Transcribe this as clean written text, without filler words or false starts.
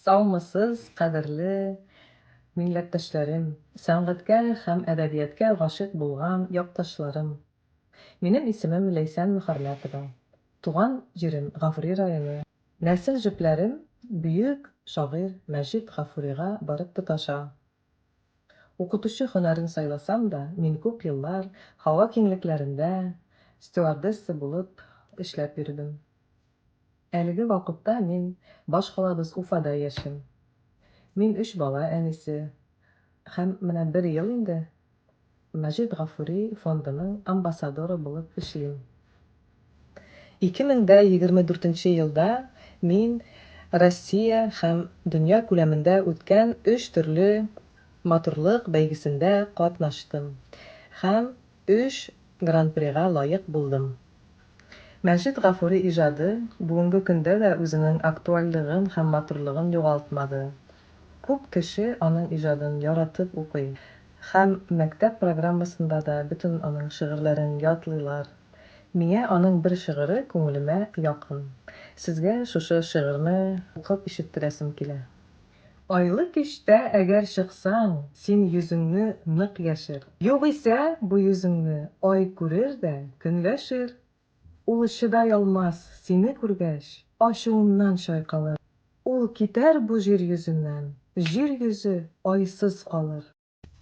Саумысыз, кадерле милләттәшләрем, сәнгатькә һәм әдәбиятка гашыйк булган якташларым. Минем исемем Ләйсән Мөхәррәмова. Туган җирем Гафури районы. Нәсел җепләрем бөек шагыйрь Мәҗит Гафурига барып тоташа. Укытучы һөнәрен сайласам да, мин күп еллар һава киңлекләрендә стюардесса булып эшләп йөрдем. Әлеге вакытта мин баш калабыз Уфада яшим. Мин 3 бала әнисе һәм менә 1 ел инде Мәҗит Гафури фондының амбассадоры булып эшлим. 2024 елда мин Россия һәм дөнья күләмендә үткән 3 төрле матурлык бәйгесендә катнаштым һәм 3 гран-прига лаек булдым. Мәҗит Гафури иҗаты бүгенге көндә дә үзенең актуальлыгын һәм матурлыгын югалтмады. Күп кеше аның иҗатын яратып укый һәм мәктәп программасында да бөтен аның шигырьләрен ятлыйлар. Миңа аның бер шигыре күңелемә якын. Сезгә шушы шигырьне укып ишеттерәсем килә. Айлы кичтә әгәр чыксаң, син йөзеңне нык яшер. Югыйсә, бу йөзеңне ай күрер дә көнләшер. Ул чыдай алмас сине күргәч, ачуыннан чайкалыр. Ул китәр бу җир йөзеннән, җир йөзе айсыз калыр.